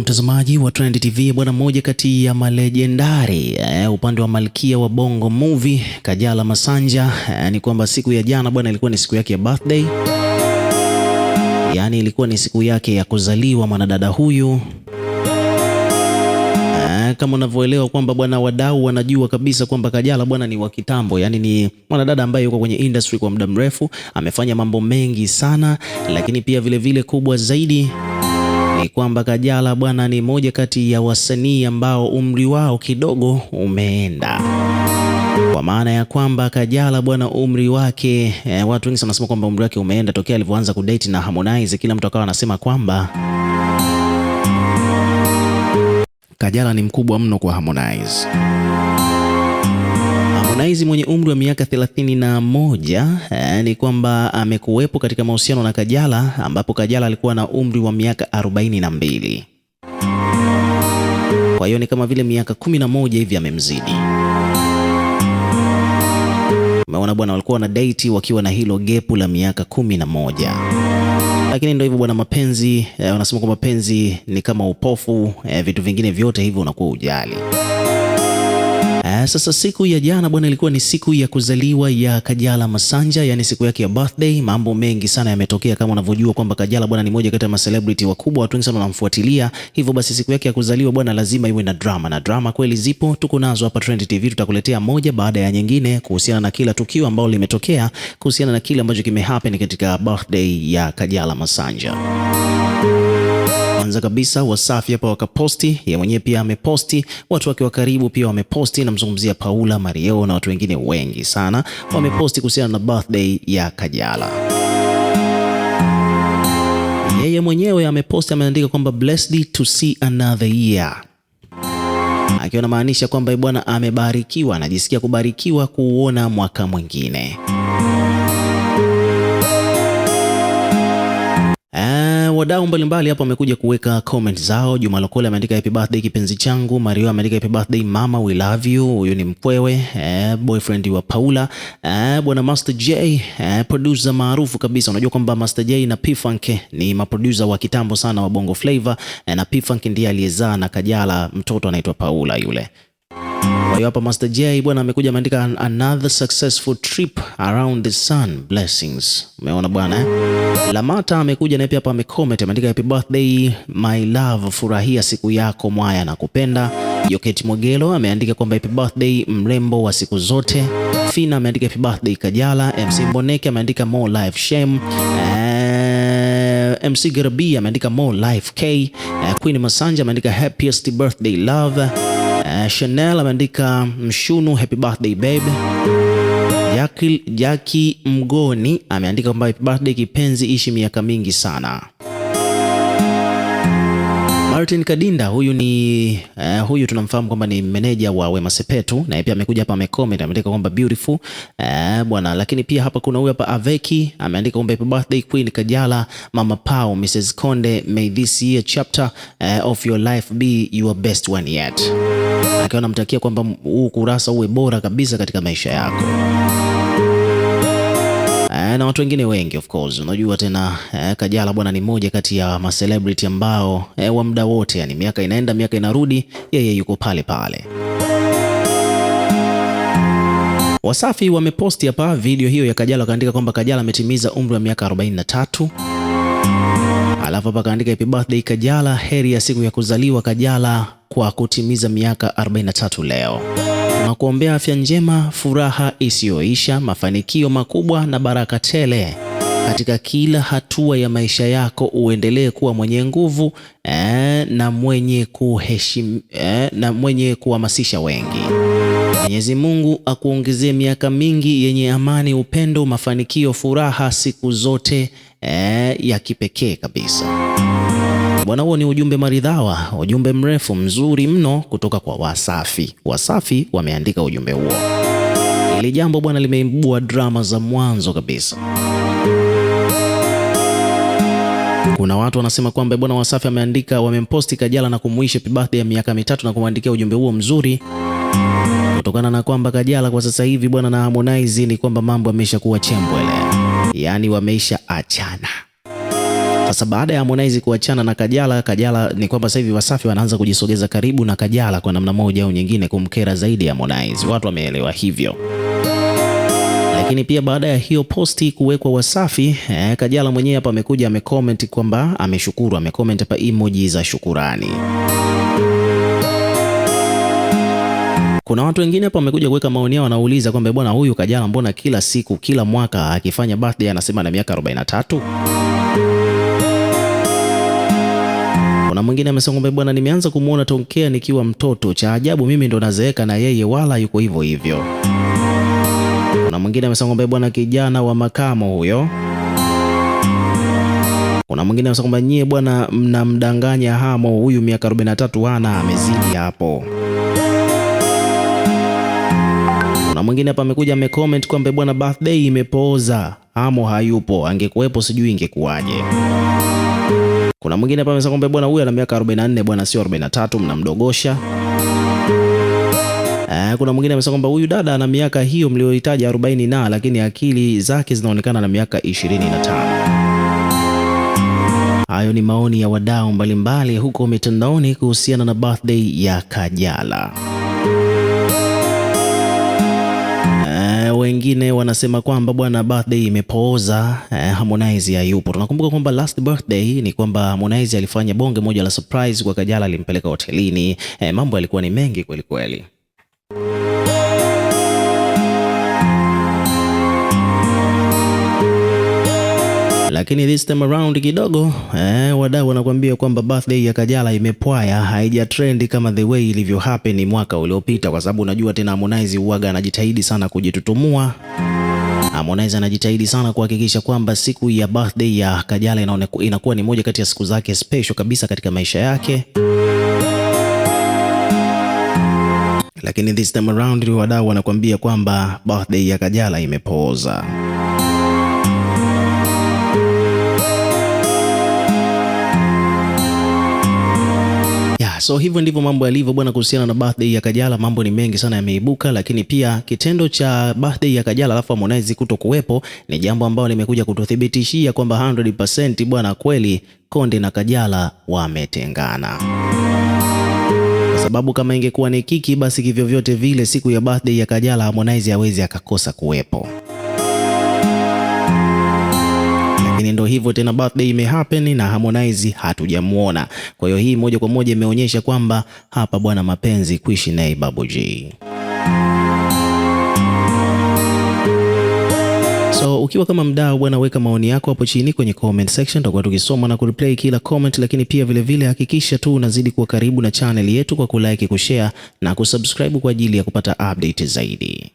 mtazamaji wa Trend TV bwana, mmoja kati ya malejendari upande wa malkia wa Bongo Movie Kajala Masanja ni kwamba siku ya jana bwana ilikuwa ni siku yake ya birthday. Yaani ilikuwa ni siku yake ya kuzaliwa mwanadada huyu. Kama unavyoelewa kwamba bwana, wadau wanajua kabisa kwamba Kajala bwana ni wa kitambo, yani ni mwanadada ambaye yuko kwenye industry kwa muda mrefu, amefanya mambo mengi sana, lakini pia vile kubwa zaidi ni kwamba Kajala bwana ni moja kati ya wasanii ambao umri wao kidogo umeenda. Kwa maana ya kwamba Kajala bwana umri wake watu wengi sana wanasema kwamba umri wake umeenda tokea alivyoanza kudate na Harmonize. Kila mtu akawa anasema kwamba Kajala ni mkubwa mno kwa Harmonize. Harmonize mwenye umri wa miaka 31 ni kwamba amekuwepo katika mahusiano na Kajala, ambapo Kajala alikuwa na umri wa miaka 42. Kwa hiyo ni kama vile miaka 11 hivi amemzidi. Umeona bwana, walikuwa na date wakiwa na hilo gepu la miaka 11. Lakini ndio hivyo bwana, mapenzi wanasema kwamba mapenzi ni kama upofu, vitu vingine vyote hivyo unakuwa ujali. Sasa siku ya jana bwana ilikuwa ni siku ya kuzaliwa ya Kajala Masanja, yani siku yake ya birthday. Mambo mengi sana yametokea, kama unavyojua kwamba Kajala bwana ni moja kati ya celebrity wakubwa, watu wengi sana wanamfuatilia. Hivyo basi siku yake ya kuzaliwa bwana lazima iwe na drama, na drama kweli zipo, tuko nazo hapa Trend TV. Tutakuletea moja baada ya nyingine kuhusiana na kila tukio ambalo limetokea, kuhusiana na kile ambacho kimehappen katika birthday ya Kajala Masanja. Kwanza kabisa Wasafi hapa wakaposti, yeye mwenyewe pia ameposti, watu wake wa karibu pia wameposti, namzungumzia Paula, Mario na watu wengine wengi sana wameposti kuhusiana na birthday ya Kajala. Yeye mwenyewe ameposti, ameandika kwamba blessed to see another year, akiwa anamaanisha kwamba bwana amebarikiwa, anajisikia kubarikiwa kuona mwaka mwingine. Wadau mbalimbali hapa wamekuja kuweka comment zao. Juma Lokole ameandika happy birthday kipenzi changu. Mario ameandika happy birthday mama, we love you. Huyu ni mkwewe boyfriend wa Paula. Bwana Master J producer maarufu kabisa. Unajua kwamba Master J na P-Funk ni maproducer wa kitambo sana wa Bongo Flavor, na P-Funk ndiye aliyezaa na Kajala mtoto anaitwa Paula yule. Kwa hiyo hapa Master J bwana amekuja ameandika another successful trip around the sun, blessings. Umeona bwana Lamata amekuja na pia hapa amecomment, ameandika happy birthday my love, furahia siku yako mwaya na kupenda. Yoketi Mogelo ameandika kwamba happy birthday mrembo wa siku zote. Fina ameandika happy birthday Kajala. MC Mboneke ameandika more life shame. MC Garabi ameandika more life K. Queen Masanja ameandika happiest birthday love. Chanel ameandika mshunu happy birthday babe. Jackie Mgoni ameandika kwamba happy birthday kipenzi, ishi miaka mingi sana. Martin Kadinda huyu tunamfahamu kwamba ni meneja wa Wema Sepetu, na pia amekuja hapa amecomment, ameandika kwamba beautiful bwana. Lakini pia hapa kuna huyu hapa Aveki ameandika kwamba happy birthday Queen Kajala, Mama Pao, Mrs Konde, may this year chapter of your life be your best one yet, akiwa anamtakia kwamba huu kurasa uwe bora kabisa katika maisha yako. Na watu wengine wengi of course. Unajua tena Kajala bwana ni moja kati ya celebrity ambao wa muda wote, yani miaka inaenda miaka inarudi, yeye yuko pale pale. Wasafi wameposti hapa video hiyo ya Kajala, kaandika kwamba Kajala ametimiza umri wa miaka 43. Alafu hapa kaandika happy birthday Kajala, heri ya siku ya kuzaliwa Kajala kwa kutimiza miaka 43 leo. Tunakuombea afya njema, furaha isiyoisha, mafanikio makubwa na baraka tele katika kila hatua ya maisha yako. Uendelee kuwa mwenye nguvu na mwenye kuhamasisha wengi. Mwenyezi Mungu akuongezee miaka mingi yenye amani, upendo, mafanikio, furaha siku zote ya kipekee kabisa. Bwana, huo ni ujumbe maridhawa, ujumbe mrefu mzuri mno kutoka kwa Wasafi. Wasafi wameandika ujumbe huo. Hili jambo bwana limeibua drama za mwanzo kabisa. Kuna watu wanasema kwamba bwana Wasafi ameandika, wamemposti Kajala na kumuisha happy birthday ya miaka 3 na kumwandikia ujumbe huo mzuri, kutokana na kwamba Kajala kwa sasa hivi bwana na Harmonize ni kwamba mambo yameshakuwa chembwele, yani wameisha achana. Sasa baada ya Harmonize kuachana na Kajala ni kwamba sasa hivi Wasafi wanaanza kujisogeza karibu na Kajala kwa namna moja au nyingine, kumkera zaidi Harmonize. Watu wameelewa hivyo. Lakini pia baada ya hiyo posti kuwekwa Wasafi, Kajala mwenyewe hapa amekuja amecomment kwamba ameshukuru, amecomment hapa emoji za shukurani. Kuna watu wengine hapa wamekuja kuweka maoni yao, wanauliza kwamba bwana, huyu Kajala mbona kila siku kila mwaka akifanya birthday anasema na miaka 43? Kuna mwingine amesema kwamba bwana, nimeanza kumuona tokea nikiwa mtoto, cha ajabu mimi ndo nazeeka na yeye wala yuko hivyo hivyo. Kuna mwingine amesema kwamba bwana, kijana wa makamo huyo. Kuna mwingine amesema kwamba nyie bwana mnamdanganya Hamo, huyu miaka 43 hana, amezidi hapo. Kuna mwingine hapa amekuja amecomment kwamba bwana, birthday imepooza, Hamo hayupo, angekuwepo sijui ingekuwaje. Kuna mwingine hapa amesema kwamba bwana, huyu ana miaka 44 bwana, sio 43, mnamdogosha. Kuna mwingine amesema kwamba huyu dada ana miaka hiyo mliohitaji 40 lakini akili zake zinaonekana na miaka 25. Hayo ni maoni ya wadau mbalimbali huko mitandaoni kuhusiana na birthday ya Kajala. Wengine wanasema kwamba bwana, birthday imepooza, Harmonize hayupo. Tunakumbuka kwamba last birthday ni kwamba Harmonize alifanya bonge moja la surprise kwa Kajala, alimpeleka hotelini. Mambo yalikuwa ni mengi kweli kweli. Lakini this time around kidogo wadau wanakuambia kwamba birthday ya Kajala imepwaya, haija trend kama the way ilivyo happen mwaka uliopita, kwa sababu unajua tena Harmonize huaga anajitahidi sana kujitutumua. Harmonize anajitahidi sana kuhakikisha kwamba siku ya birthday ya Kajala inakuwa ni moja kati ya siku zake special kabisa katika maisha yake. Lakini this time around wadau wanakuambia kwamba birthday ya Kajala imepooza. So hivyo ndivyo mambo yalivyo bwana kuhusiana na birthday ya Kajala. Mambo ni mengi sana yameibuka, lakini pia kitendo cha birthday ya Kajala alafu Harmonize kutokuwepo ni jambo ambalo limekuja kututhibitishia kwamba 100% bwana, kweli Konde na Kajala wametengana. Kwa sababu kama ingekuwa ni kiki, basi kivyo vyote vile siku ya birthday ya Kajala Harmonize hawezi akakosa kuwepo. Lakini ndio hivyo tena, birthday imehappen na Harmonize hatujamuona. Kwa hiyo hii moja kwa moja imeonyesha kwamba hapa bwana, mapenzi kuishi naye Babu G. So ukiwa kama mdau bwana, weka maoni yako hapo chini kwenye comment section, tutakuwa tukisoma na kureplay kila comment. Lakini pia vile hakikisha tu unazidi kuwa karibu na channel yetu kwa kulike, kushare na kusubscribe kwa ajili ya kupata update zaidi.